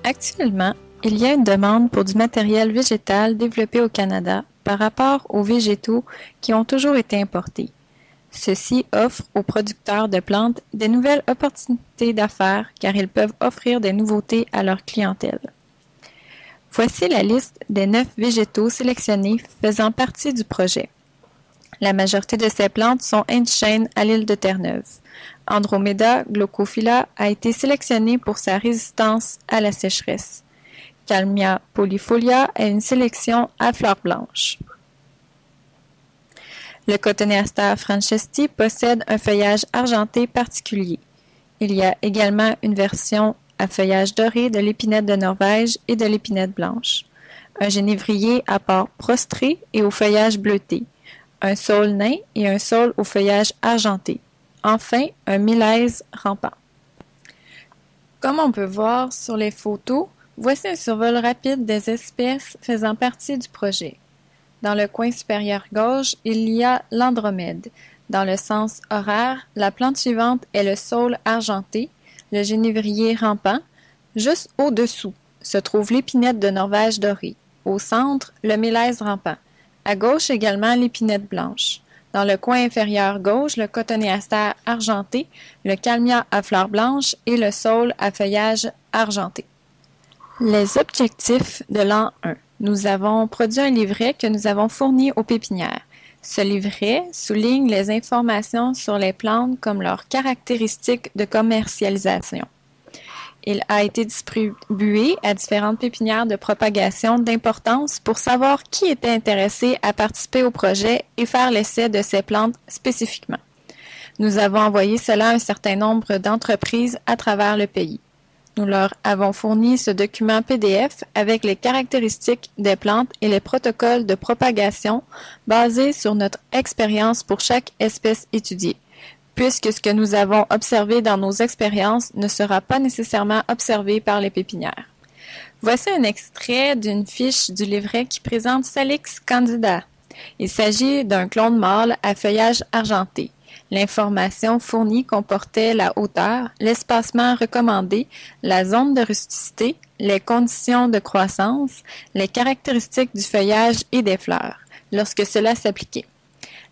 Actuellement, il y a une demande pour du matériel végétal développé au Canada par rapport aux végétaux qui ont toujours été importés. Ceci offre aux producteurs de plantes des nouvelles opportunités d'affaires car ils peuvent offrir des nouveautés à leur clientèle. Voici la liste des 9 végétaux sélectionnés faisant partie du projet. La majorité de ces plantes sont indigènes à l'île de Terre-Neuve. Andromeda glaucophylla a été sélectionné pour sa résistance à la sécheresse. Kalmia polifolia est une sélection à fleurs blanches. Le Cotoneaster francesti possède un feuillage argenté particulier. Il y a également une version à feuillage doré de l'épinette de Norvège et de l'épinette blanche. Un génévrier à port prostré et au feuillage bleuté. Un saule nain et un saule au feuillage argenté. Enfin, un mélèze rampant. Comme on peut voir sur les photos, voici un survol rapide des espèces faisant partie du projet. Dans le coin supérieur gauche, il y a l'andromède. Dans le sens horaire, la plante suivante est le saule argenté, le génévrier rampant. Juste au-dessous se trouve l'épinette de Norvège dorée. Au centre, le mélèze rampant. À gauche également l'épinette blanche. Dans le coin inférieur gauche, le Cotoneaster argenté, le Kalmia à fleurs blanches et le saule à feuillage argenté. Les objectifs de l'an 1. Nous avons produit un livret que nous avons fourni aux pépinières. Ce livret souligne les informations sur les plantes comme leurs caractéristiques de commercialisation. Il a été distribué à différentes pépinières de propagation d'importance pour savoir qui était intéressé à participer au projet et faire l'essai de ces plantes spécifiquement. Nous avons envoyé cela à un certain nombre d'entreprises à travers le pays. Nous leur avons fourni ce document PDF avec les caractéristiques des plantes et les protocoles de propagation basés sur notre expérience pour chaque espèce étudiée, puisque ce que nous avons observé dans nos expériences ne sera pas nécessairement observé par les pépinières. Voici un extrait d'une fiche du livret qui présente Salix candida. Il s'agit d'un clone mâle à feuillage argenté. L'information fournie comportait la hauteur, l'espacement recommandé, la zone de rusticité, les conditions de croissance, les caractéristiques du feuillage et des fleurs, lorsque cela s'appliquait.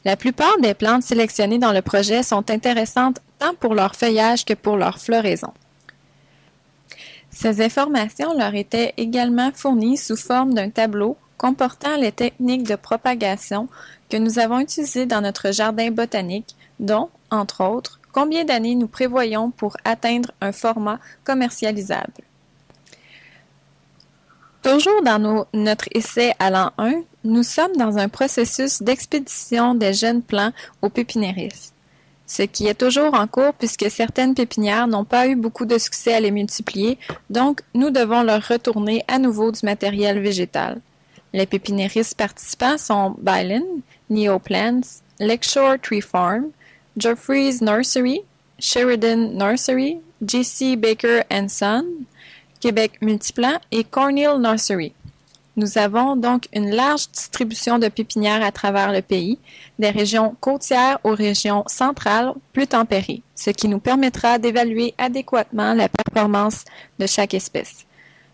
La plupart des plantes sélectionnées dans le projet sont intéressantes tant pour leur feuillage que pour leur floraison. Ces informations leur étaient également fournies sous forme d'un tableau comportant les techniques de propagation que nous avons utilisées dans notre jardin botanique, dont, entre autres, combien d'années nous prévoyons pour atteindre un format commercialisable. Toujours dans notre essai à l'an 1, nous sommes dans un processus d'expédition des jeunes plants aux pépiniéristes, ce qui est toujours en cours puisque certaines pépinières n'ont pas eu beaucoup de succès à les multiplier, donc nous devons leur retourner à nouveau du matériel végétal. Les pépiniéristes participants sont Bylin, Neoplants, Lakeshore Tree Farm, Geoffrey's Nursery, Sheridan Nursery, J.C. Baker & Son, Québec Multiplant et Cornell Nursery. Nous avons donc une large distribution de pépinières à travers le pays, des régions côtières aux régions centrales plus tempérées, ce qui nous permettra d'évaluer adéquatement la performance de chaque espèce.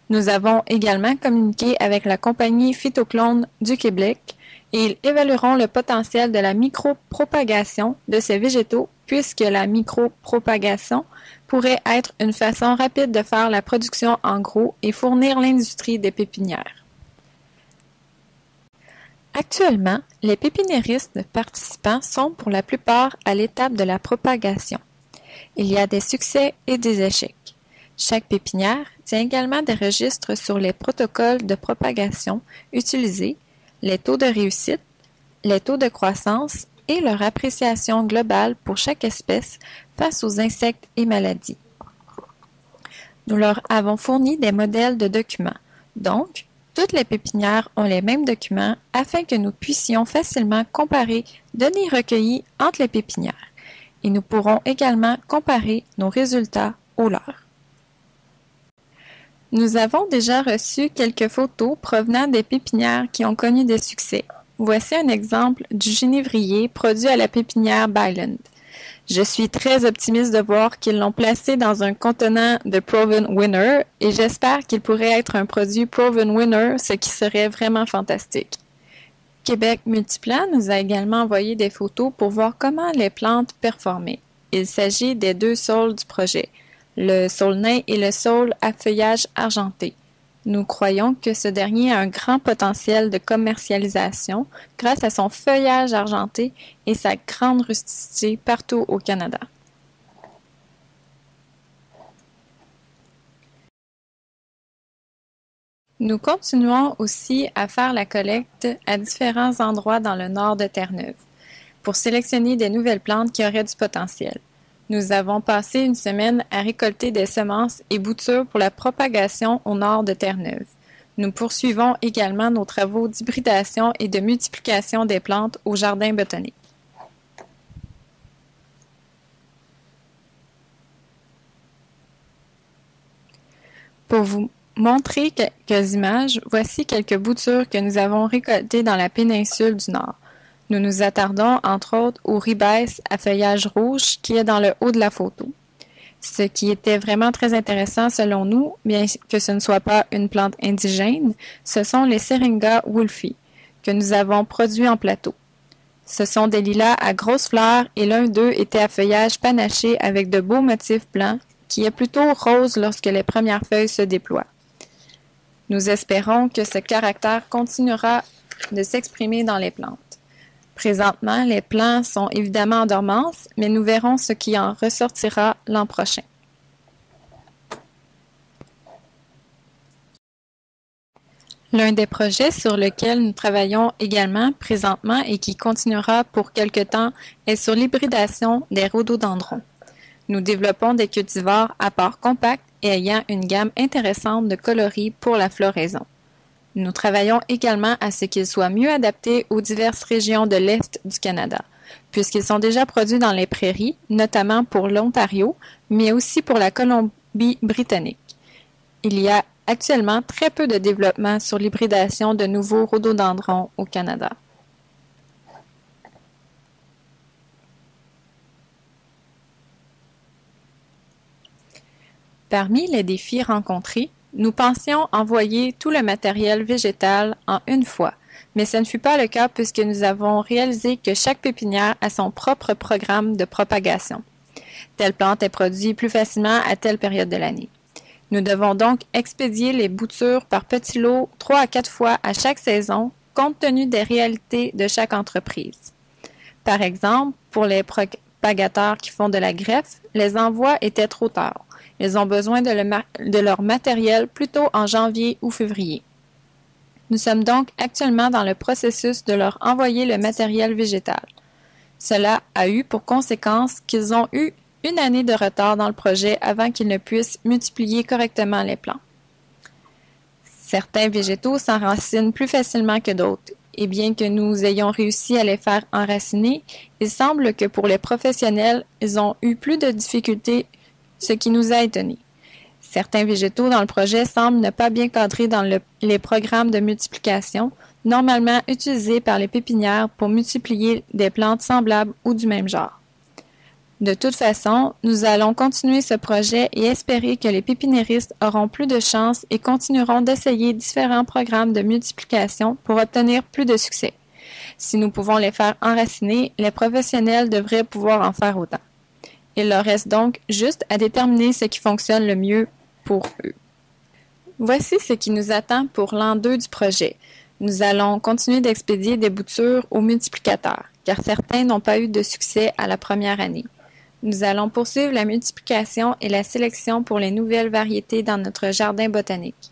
Nous avons également communiqué avec la compagnie Phytoclone du Québec et ils évalueront le potentiel de la micropropagation de ces végétaux puisque la micropropagation pourrait être une façon rapide de faire la production en gros et fournir l'industrie des pépinières. Actuellement, les pépiniéristes participants sont pour la plupart à l'étape de la propagation. Il y a des succès et des échecs. Chaque pépinière tient également des registres sur les protocoles de propagation utilisés, les taux de réussite, les taux de croissance et leur appréciation globale pour chaque espèce face aux insectes et maladies. Nous leur avons fourni des modèles de documents. Donc, toutes les pépinières ont les mêmes documents afin que nous puissions facilement comparer données recueillies entre les pépinières et nous pourrons également comparer nos résultats aux leurs. Nous avons déjà reçu quelques photos provenant des pépinières qui ont connu des succès. Voici un exemple du génévrier produit à la pépinière Byland. Je suis très optimiste de voir qu'ils l'ont placé dans un contenant de Proven Winner et j'espère qu'il pourrait être un produit Proven Winner, ce qui serait vraiment fantastique. Québec Multiplan nous a également envoyé des photos pour voir comment les plantes performaient. Il s'agit des deux saules du projet, le saule nain et le saule à feuillage argenté. Nous croyons que ce dernier a un grand potentiel de commercialisation grâce à son feuillage argenté et sa grande rusticité partout au Canada. Nous continuons aussi à faire la collecte à différents endroits dans le nord de Terre-Neuve pour sélectionner des nouvelles plantes qui auraient du potentiel. Nous avons passé une semaine à récolter des semences et boutures pour la propagation au nord de Terre-Neuve. Nous poursuivons également nos travaux d'hybridation et de multiplication des plantes au jardin botanique. Pour vous montrer quelques images, voici quelques boutures que nous avons récoltées dans la péninsule du Nord. Nous nous attardons entre autres au ribes à feuillage rouge qui est dans le haut de la photo. Ce qui était vraiment très intéressant selon nous, bien que ce ne soit pas une plante indigène, ce sont les Syringa wolfii que nous avons produits en plateau. Ce sont des lilas à grosses fleurs et l'un d'eux était à feuillage panaché avec de beaux motifs blancs qui est plutôt rose lorsque les premières feuilles se déploient. Nous espérons que ce caractère continuera de s'exprimer dans les plantes. Présentement, les plants sont évidemment en dormance, mais nous verrons ce qui en ressortira l'an prochain. L'un des projets sur lequel nous travaillons également présentement et qui continuera pour quelque temps est sur l'hybridation des rhododendrons. Nous développons des cultivars à part compacts et ayant une gamme intéressante de coloris pour la floraison. Nous travaillons également à ce qu'ils soient mieux adaptés aux diverses régions de l'Est du Canada, puisqu'ils sont déjà produits dans les prairies, notamment pour l'Ontario, mais aussi pour la Colombie-Britannique. Il y a actuellement très peu de développement sur l'hybridation de nouveaux rhododendrons au Canada. Parmi les défis rencontrés, nous pensions envoyer tout le matériel végétal en une fois, mais ce ne fut pas le cas puisque nous avons réalisé que chaque pépinière a son propre programme de propagation. Telle plante est produite plus facilement à telle période de l'année. Nous devons donc expédier les boutures par petits lots 3 à 4 fois à chaque saison, compte tenu des réalités de chaque entreprise. Par exemple, pour les propagateurs qui font de la greffe, les envois étaient trop tard. Ils ont besoin de leur matériel plutôt en janvier ou février. Nous sommes donc actuellement dans le processus de leur envoyer le matériel végétal. Cela a eu pour conséquence qu'ils ont eu une année de retard dans le projet avant qu'ils ne puissent multiplier correctement les plants. Certains végétaux s'enracinent plus facilement que d'autres, et bien que nous ayons réussi à les faire enraciner, il semble que pour les professionnels, ils ont eu plus de difficultés, ce qui nous a étonnés. Certains végétaux dans le projet semblent ne pas bien cadrer dans les programmes de multiplication, normalement utilisés par les pépinières pour multiplier des plantes semblables ou du même genre. De toute façon, nous allons continuer ce projet et espérer que les pépinéristes auront plus de chance et continueront d'essayer différents programmes de multiplication pour obtenir plus de succès. Si nous pouvons les faire enraciner, les professionnels devraient pouvoir en faire autant. Il leur reste donc juste à déterminer ce qui fonctionne le mieux pour eux. Voici ce qui nous attend pour l'an 2 du projet. Nous allons continuer d'expédier des boutures aux multiplicateurs, car certains n'ont pas eu de succès à la première année. Nous allons poursuivre la multiplication et la sélection pour les nouvelles variétés dans notre jardin botanique.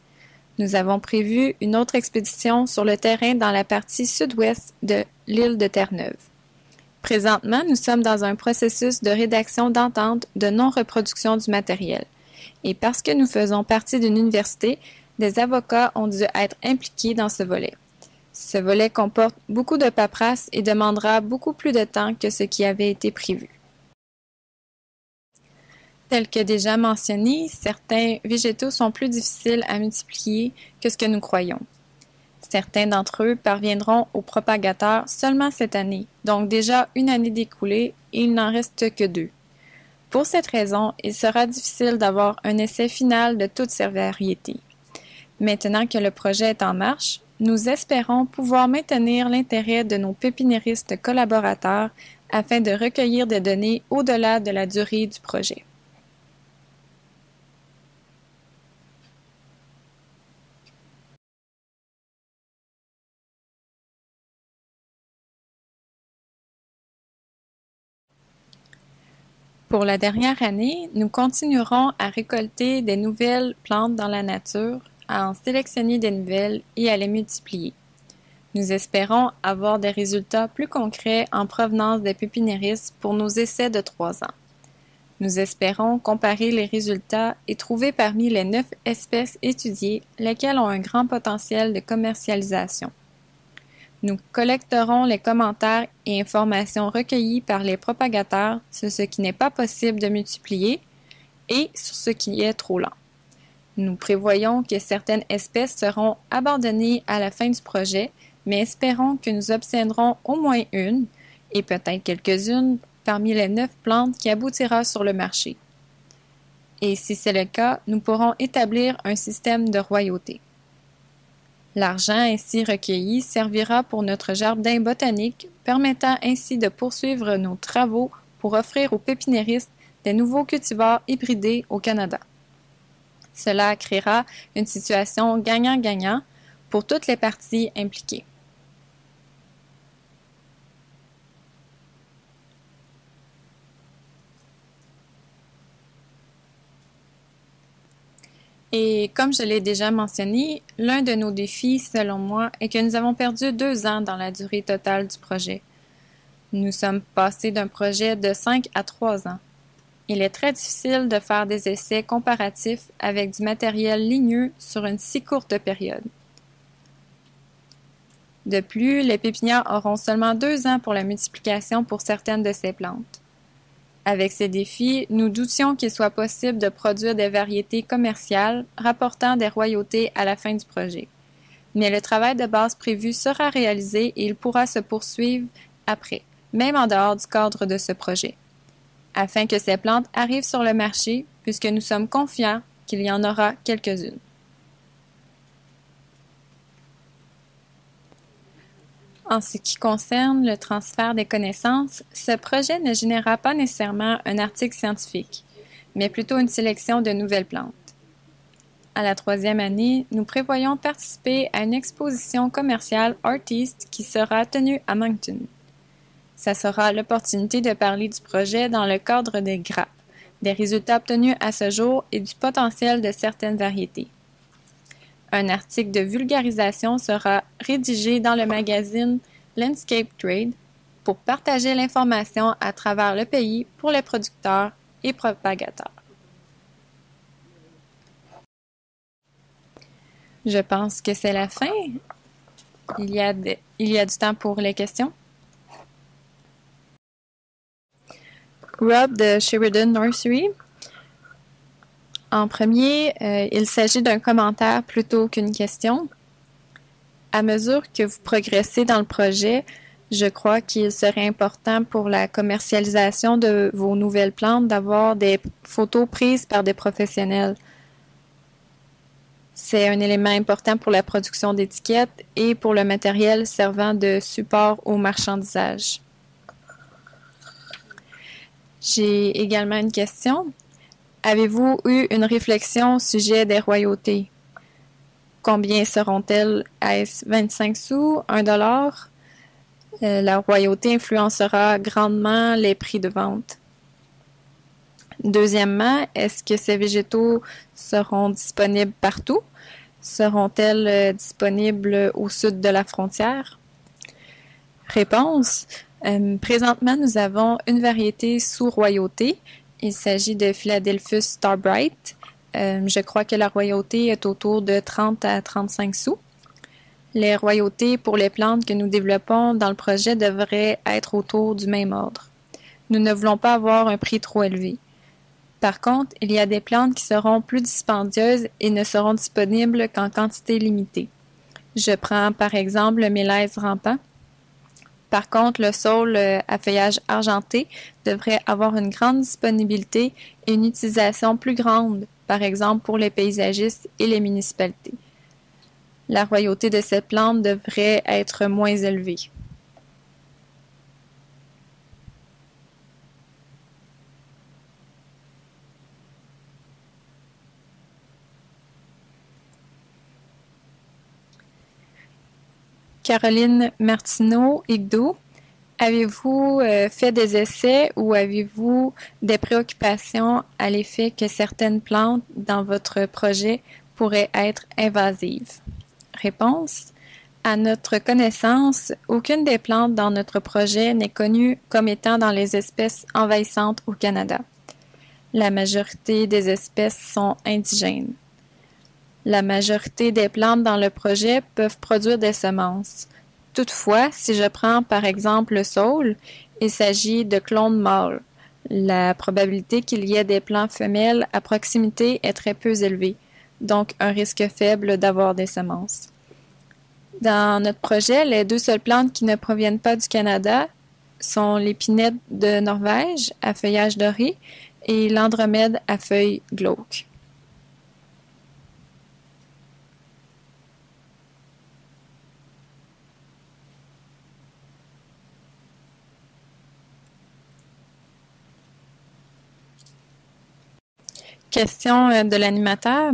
Nous avons prévu une autre expédition sur le terrain dans la partie sud-ouest de l'île de Terre-Neuve. Présentement, nous sommes dans un processus de rédaction d'entente de non-reproduction du matériel. Et parce que nous faisons partie d'une université, des avocats ont dû être impliqués dans ce volet. Ce volet comporte beaucoup de paperasse et demandera beaucoup plus de temps que ce qui avait été prévu. Tel que déjà mentionné, certains végétaux sont plus difficiles à multiplier que ce que nous croyons. Certains d'entre eux parviendront aux propagateurs seulement cette année, donc déjà une année d'écoulée et il n'en reste que 2. Pour cette raison, il sera difficile d'avoir un essai final de toutes ces variétés. Maintenant que le projet est en marche, nous espérons pouvoir maintenir l'intérêt de nos pépiniéristes collaborateurs afin de recueillir des données au-delà de la durée du projet. Pour la dernière année, nous continuerons à récolter des nouvelles plantes dans la nature, à en sélectionner des nouvelles et à les multiplier. Nous espérons avoir des résultats plus concrets en provenance des pépiniéristes pour nos essais de 3 ans. Nous espérons comparer les résultats et trouver parmi les 9 espèces étudiées lesquelles ont un grand potentiel de commercialisation. Nous collecterons les commentaires et informations recueillis par les propagateurs sur ce qui n'est pas possible de multiplier et sur ce qui est trop lent. Nous prévoyons que certaines espèces seront abandonnées à la fin du projet, mais espérons que nous obtiendrons au moins une, et peut-être quelques-unes, parmi les 9 plantes qui aboutira sur le marché. Et si c'est le cas, nous pourrons établir un système de royauté. L'argent ainsi recueilli servira pour notre jardin botanique, permettant ainsi de poursuivre nos travaux pour offrir aux pépiniéristes des nouveaux cultivars hybridés au Canada. Cela créera une situation gagnant-gagnant pour toutes les parties impliquées. Et comme je l'ai déjà mentionné, l'un de nos défis, selon moi, est que nous avons perdu 2 ans dans la durée totale du projet. Nous sommes passés d'un projet de 5 à 3 ans. Il est très difficile de faire des essais comparatifs avec du matériel ligneux sur une si courte période. De plus, les pépinières auront seulement 2 ans pour la multiplication pour certaines de ces plantes. Avec ces défis, nous doutions qu'il soit possible de produire des variétés commerciales rapportant des royautés à la fin du projet. Mais le travail de base prévu sera réalisé et il pourra se poursuivre après, même en dehors du cadre de ce projet, afin que ces plantes arrivent sur le marché, puisque nous sommes confiants qu'il y en aura quelques-unes. En ce qui concerne le transfert des connaissances, ce projet ne générera pas nécessairement un article scientifique, mais plutôt une sélection de nouvelles plantes. À la 3e année, nous prévoyons participer à une exposition commerciale Artiste qui sera tenue à Moncton. Ça sera l'opportunité de parler du projet dans le cadre des grappes, des résultats obtenus à ce jour et du potentiel de certaines variétés. Un article de vulgarisation sera rédigé dans le magazine Landscape Trade pour partager l'information à travers le pays pour les producteurs et propagateurs. Je pense que c'est la fin. Il y a du temps pour les questions. Rob de Sheridan Nursery. En premier, il s'agit d'un commentaire plutôt qu'une question. À mesure que vous progressez dans le projet, je crois qu'il serait important pour la commercialisation de vos nouvelles plantes d'avoir des photos prises par des professionnels. C'est un élément important pour la production d'étiquettes et pour le matériel servant de support au marchandisage. J'ai également une question. Avez-vous eu une réflexion au sujet des royautés? Combien seront-elles? Est-ce 25 sous, 1 $? La royauté influencera grandement les prix de vente. Deuxièmement, est-ce que ces végétaux seront disponibles partout? Seront-elles disponibles au sud de la frontière? Réponse. Présentement, nous avons une variété sous royauté. Il s'agit de Philadelphus Starbright. Je crois que la royauté est autour de 30 à 35 sous. Les royautés pour les plantes que nous développons dans le projet devraient être autour du même ordre. Nous ne voulons pas avoir un prix trop élevé. Par contre, il y a des plantes qui seront plus dispendieuses et ne seront disponibles qu'en quantité limitée. Je prends par exemple le mélèze rampant. Par contre, le saule à feuillage argenté devrait avoir une grande disponibilité et une utilisation plus grande, par exemple pour les paysagistes et les municipalités. La royauté de cette plante devrait être moins élevée. Caroline Martineau-Higdo, avez-vous fait des essais ou avez-vous des préoccupations à l'effet que certaines plantes dans votre projet pourraient être invasives? Réponse. À notre connaissance, aucune des plantes dans notre projet n'est connue comme étant dans les espèces envahissantes au Canada. La majorité des espèces sont indigènes. La majorité des plantes dans le projet peuvent produire des semences. Toutefois, si je prends par exemple le saule, il s'agit de clones mâles. La probabilité qu'il y ait des plants femelles à proximité est très peu élevée, donc un risque faible d'avoir des semences. Dans notre projet, les 2 seules plantes qui ne proviennent pas du Canada sont l'épinette de Norvège à feuillage doré et l'andromède à feuilles glauques. Question de l'animateur.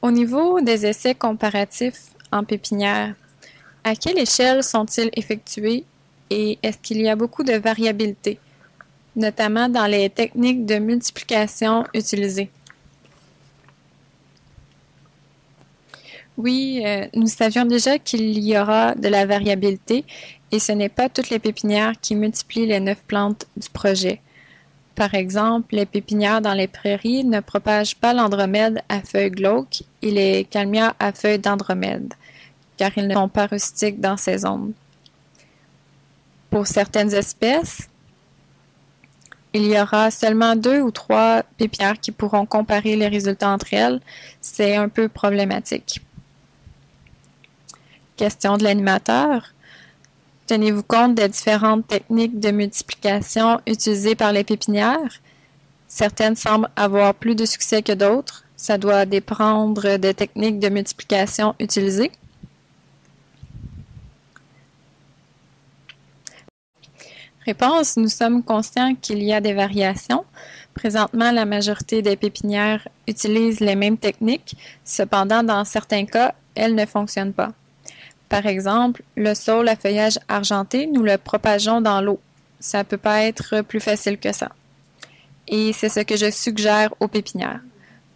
Au niveau des essais comparatifs en pépinière, à quelle échelle sont-ils effectués et est-ce qu'il y a beaucoup de variabilité, notamment dans les techniques de multiplication utilisées? Oui, nous savions déjà qu'il y aura de la variabilité et ce n'est pas toutes les pépinières qui multiplient les 9 plantes du projet. Par exemple, les pépinières dans les prairies ne propagent pas l'andromède à feuilles glauques et les calmias à feuilles d'andromède, car ils ne sont pas rustiques dans ces zones. Pour certaines espèces, il y aura seulement 2 ou 3 pépinières qui pourront comparer les résultats entre elles. C'est un peu problématique. Question de l'animateur. Tenez-vous compte des différentes techniques de multiplication utilisées par les pépinières? Certaines semblent avoir plus de succès que d'autres. Ça doit dépendre des techniques de multiplication utilisées. Réponse. Nous sommes conscients qu'il y a des variations. Présentement, la majorité des pépinières utilisent les mêmes techniques. Cependant, dans certains cas, elles ne fonctionnent pas. Par exemple, le saule à feuillage argenté, nous le propageons dans l'eau. Ça peut pas être plus facile que ça. Et c'est ce que je suggère aux pépinières.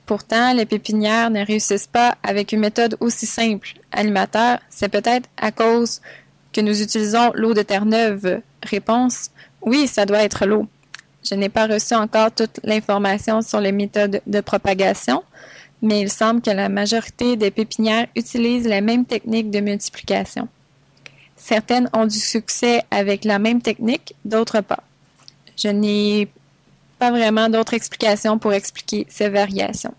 Pourtant, les pépinières ne réussissent pas avec une méthode aussi simple. Animateur, c'est peut-être à cause que nous utilisons l'eau de Terre-Neuve. Réponse, oui, ça doit être l'eau. Je n'ai pas reçu encore toute l'information sur les méthodes de propagation, mais il semble que la majorité des pépinières utilisent les mêmes techniques de multiplication. Certaines ont du succès avec la même technique, d'autres pas. Je n'ai pas vraiment d'autres explications pour expliquer ces variations.